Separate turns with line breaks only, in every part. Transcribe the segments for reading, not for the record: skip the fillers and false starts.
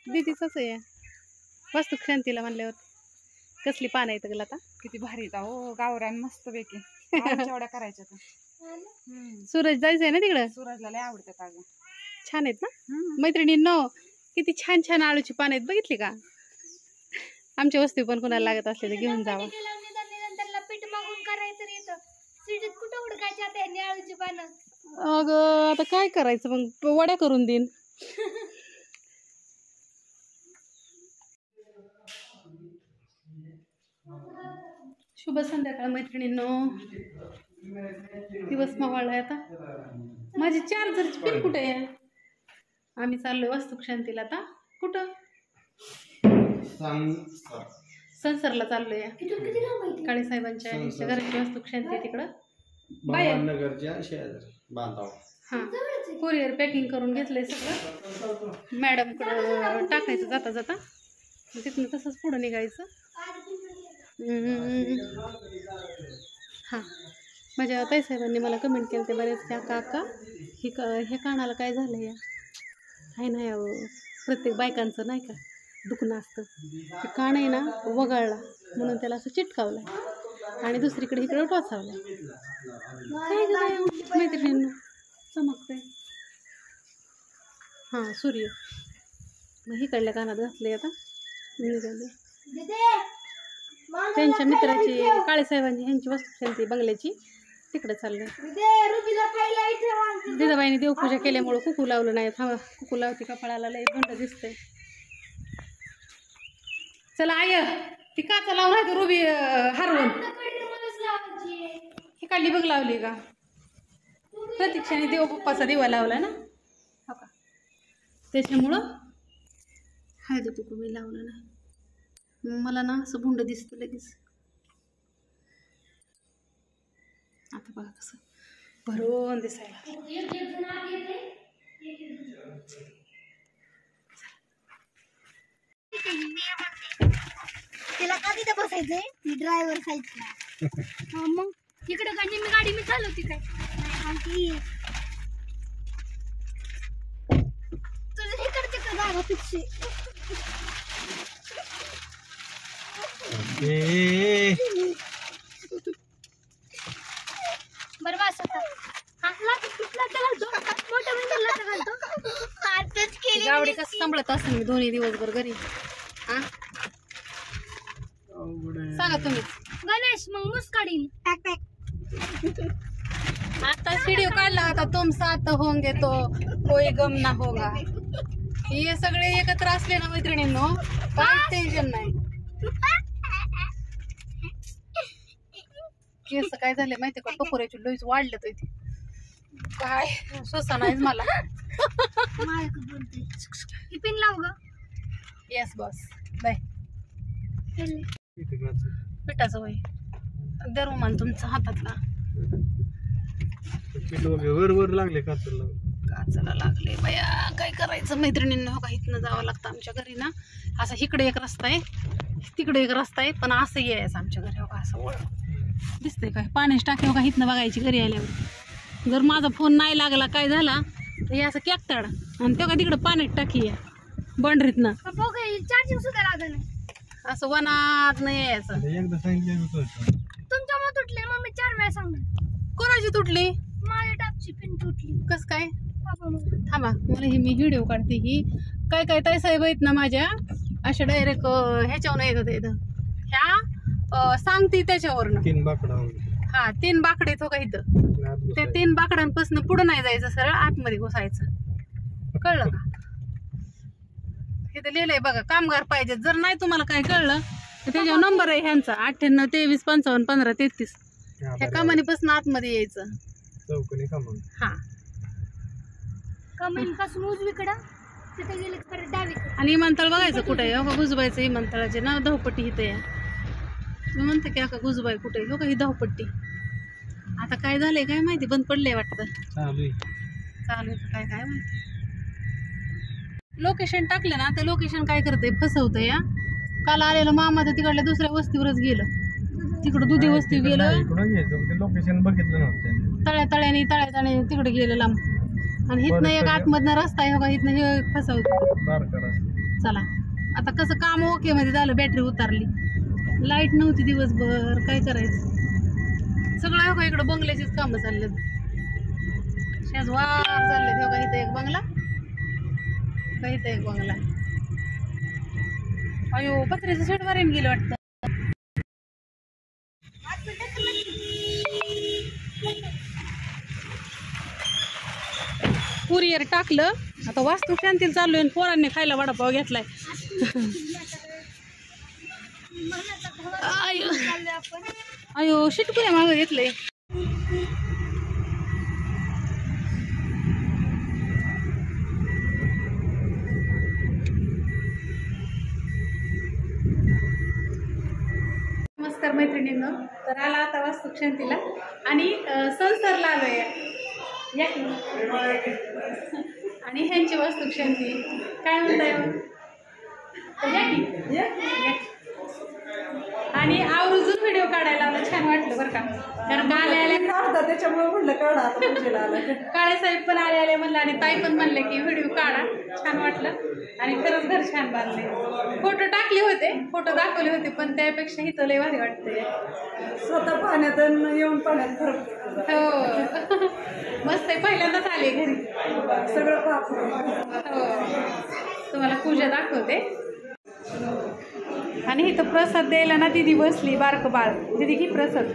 दीदीचंच आहे वस्तू शांतीला म्हणल्यावर. कसली पानं आहेत गं आता,
किती भारी येतात हो गावरान मस्त पैकी. एवढ्या करायच्या तर.
सूरज जायचंय ना तिकडं.
सूरजला लय आवडतात अगं.
छान आहेत ना मैत्रिणींनो, किती छान छान आळूची पानं आहेत बघितली का. आमच्या वस्तू पण कोणाला लागत असले तर घेऊन जावा.
पीठ मागून करायचं येतं सिटीत कुठं उडकायची आता आळूची पानं.
अगं आता काय करायचं मग, वड्या करून देईन. शुभ संध्याकाळ मैत्रिणींनो. दिवस मावळलाय आता. माझी चार्जरची पिन कुठे आहे. आम्ही चाललोय वास्तू शांतीला आता. कुठं संसारला चाललोय काळे साहेबांच्या घराची वास्तू शांती तिकडं हा. कोरिअर पॅकिंग करून घेतलंय सगळं. मॅडम कडं टाकायचं जाता जाता, तिथून तसंच पुढं निघायचं. हां माझ्या ताईसाहेबांनी मला कमेंट केलं ते बरेच त्या काका हे कानाला काय झालं या आहे ना या प्रत्येक बायकांचं नाही का दुखणं असतं. ते कान आहे ना वगळला म्हणून त्याला असं चिटकावलं आणि दुसरीकडे इकडे टोचावलं. काय गं मैत्रिणींना चमकतंय. हां सूर्य मग इकडल्या कानात घातले आता निघाले. त्यांच्या मित्राची काळेसाहेबांची ह्यांची वस्तू शांती बंगल्याची तिकडे चाललंय. दिदाबाईने देवपूजा केल्यामुळं कुकू लावलं नाही. थांबा कुकू लावते कपाळाला लय थंड दिसतंय. चला आय ती काचा लावून आहे रुबी हरवून ही काढली बघ लावली का. प्रतीक्षाने देव पप्पाचा दिवा लावला ना हो का, त्याच्यामुळं हळदी कुकू मी लावलं नाही. मला ना असं भुंड दिसतं लगेच. आता बघा कसं भरून दिसायला.
तिला का तिथे बसायचंय, मी ड्रायव्हर साईडला. मग इकडे गाडी मी चालवते काय तुझं इकडे तिकडे जागा फिक्स बरं बस आता.
गावडी कसं सांभाळत असेल मी दोन्ही दिवसभर घरी. हा सांगा तुम्ही.
गणेश मग मुस काढीन
आता व्हिडिओ काढला होता तुम साथ होंगे तो कोई गम ना होगा. हे सगळे एकत्र असले ना मैत्रिणींनो काय टेन्शन नाही. केस काय झाले माहिती का, टोकोऱ्याची लोईच वाढले तर इथे काय स्वसा नाही मला.
पिन लाव ग.
Yes boss bye. पिठाचं वय दरुमान तुमचा हातातला
वर लागले
काचाला लागले बया. काय करायचं मैत्रिणींना हो का, इथनं जावं लागतं आमच्या घरी ना. असं इकडे एक रस्ता आहे तिकडे एक रस्ता आहे पण असं यायचं आमच्या घरी हो का. असं वळ दिसतंय काय पाण्याची टाकी हो का इथनं बघायची घरी आल्यावर. जर माझा फोन नाही लागला काय झाला तर हे असं केकताड आणि तेव्हा तिकडं पाण्याची टाकी आहे बंडरीतनं.
चार्जिंग सुद्धा लागलं
असं वनात नाही यायचं.
तुमच्या मग तुटले मग मी 4 वेळा सांगणार.
कोणाची तुटली.
माझ्या टॅपची पिन तुटली.
कस काय थांबा मला ही मी व्हिडिओ काढते. ही काय काय ताई साहेब आहेत ना माझ्या अशा डायरेक्ट ह्याच्यावर येतात इथं ह्या सांगते त्याच्यावरनं
3 बाकडा.
हा 3 बाकडे हो का इथं. त्या 3 बाकडांपासून पुढं नाही जायचं, सरळ आतमध्ये घुसायचं. कळलं का. इथं लिहिलंय बघा कामगार पाहिजे. जर नाही तुम्हाला काय कळलं तर त्याच्यावर नंबर आहे ह्यांचा 98 23 55 15 33. ह्या कमानीपासून आतमध्ये यायचं.
चौकणी कमान.
हा
कमानी पासून उजवीकडं तिथे गेले परत डावीकडे.
आणि विमानतळ बघायचं कुठे आहे हो का. गुजबाईचं विमानतळाचे नाव धावपट्टी इथं आहे. मी म्हणते की का गुजबाई कुठे आहे हो का ही धावपट्टी. आता काय झालंय काय माहिती, बंद पडलंय वाटतं. चालू आहे काय काय माहिती. लोकेशन टाकलं ना ते लोकेशन काय करते फसवतं या. काल आलेलं मामा तर तिकडल्या दुसऱ्या वस्तीवरच गेलं. तिकडं दुधी वस्ती गेलं
लोकेशन बघितलं नव्हतं.
तळ्याने तिकडे गेलं लांब. आणि इथनं एक आतमधनं रस्ता आहे हो का, इथनं हे फसवतं. चला आता कसं काम ओके मध्ये झालं, बॅटरी उतारली, लाईट नव्हती दिवसभर, काय करायचं. सगळं का इकडं बंगल्याचीच कामं चाललेत, शेजवार चाललेत. हो का इथं एक बंगला, का इथं एक बंगला. अयो पत्र्याचं शेड मारेन गेलं वाटतं. कुरिअर टाकलं, आता वास्तू शांतील चालू आहे. पोरांनी खायला वडापाव घेतलाय. आयो अयो शिटकुऱ्या मागं घेतलंय. नमस्कार मैत्रिणींनो, तर आला आता वास्तू शांतीला आणि संसारला आलोय या की. आणि ह्यांची वास्तू शांती काय म्हणताय या की या की. आणि आवर्जून व्हिडिओ काढायला आलं, छान वाटलं बरं का. कारण का आले आले
त्याच्यामुळे म्हणलं काढा.
काळे साहेब पण आले आले म्हणलं आणि ताई पण म्हणले की व्हिडिओ काढा, छान वाटलं. आणि खरंच घर छान बांधले. फोटो टाकले होते, फोटो दाखवले होते, पण त्यापेक्षा इथं लय भारी वाटतंय.
स्वतः पाण्यात येऊन पाण्यात फरक.
हो मस्त आहे. पहिल्यांदाच आले घरी,
सगळं पाहतो.
हो तुम्हाला पूजा दाखवते. आणि इथं प्रसाद द्यायला ना दिदी बसली, बारकं बाळ. दिदी की प्रसाद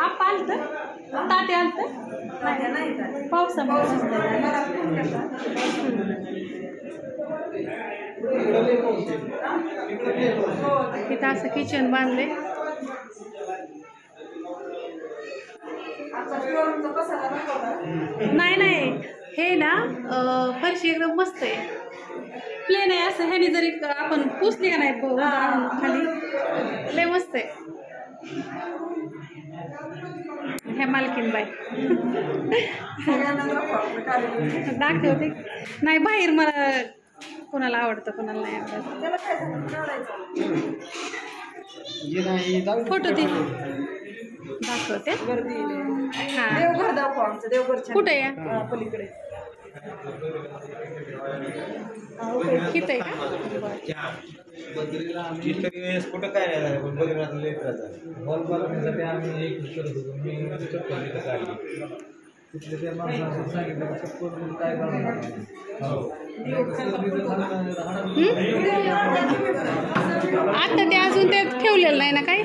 आप आलत ताटे आलत पावसामुळे. इथं असं किचन बांधले. नाही नाही हे ना फरशी एकदम मस्त आहे, प्लेन आहे. असं ह्याने जरी आपण पुसली का नाही खाली, लय मस्त आहे. ह्या मालकीन बाई दाखवते. नाही बाहेर मला कोणाला आवडतं कोणाला नाही आवडत. फोटो दे दाखवते. हा
देवघर दाखव आमचं देवघर.
कुठे या
पलीकडे
किती आहे का?
कुठं काय बद्रीनाथ लेकराचा हॉल बनवण्यासाठी आम्ही एक करत होतो. मी चप्पल तिथं काढली, तिथले त्या माणसानं सांगितलं चप्पल काय बनवणार.
आता ते अजून ते ठेवलेलं नाही ना काही.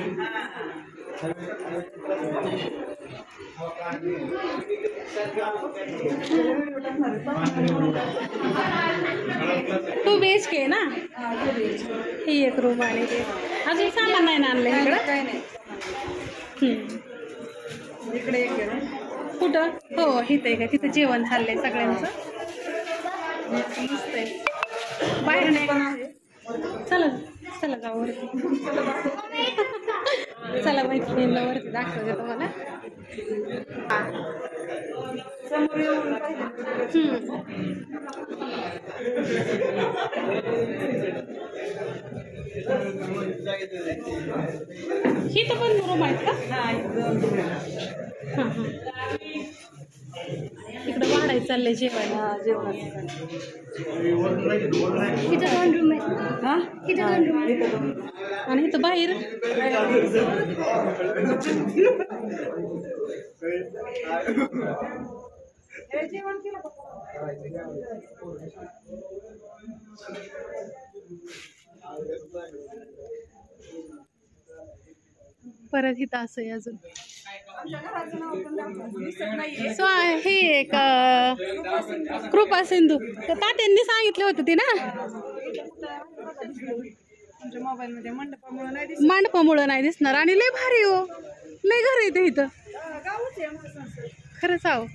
टू BHK ना. ही एक रूम आणि ते अजून सामान नाही ना आणलं इकडं.
काय नाही. इकडे एक
कुठं? हो इथं आहे का? तिथं जेवण चाललंय सगळ्यांचं, मस्त आहे. बाहेर नाही. चला चला जाऊ वरती. चला मैत्रिणीला वरती दाखवते तुम्हाला. ही तर पण रूम आहेत का? हां इकडं वाढायचं चाललंय जेवायला.
जेवणाचं
इथं 2 रूम आहेत.
हा
इथं 2 रूम आहेत.
आणि इथं बाहेर परत इथं असं आहे अजून. सो हे एक कृपा सिंधू तर तात्यांनी सांगितलं होतं ते ना.
मोबाईल मध्ये
मंडपामुळं नाही दिसणार. आणि लय भारी हो, लय घर येते इथं खरंच. आहो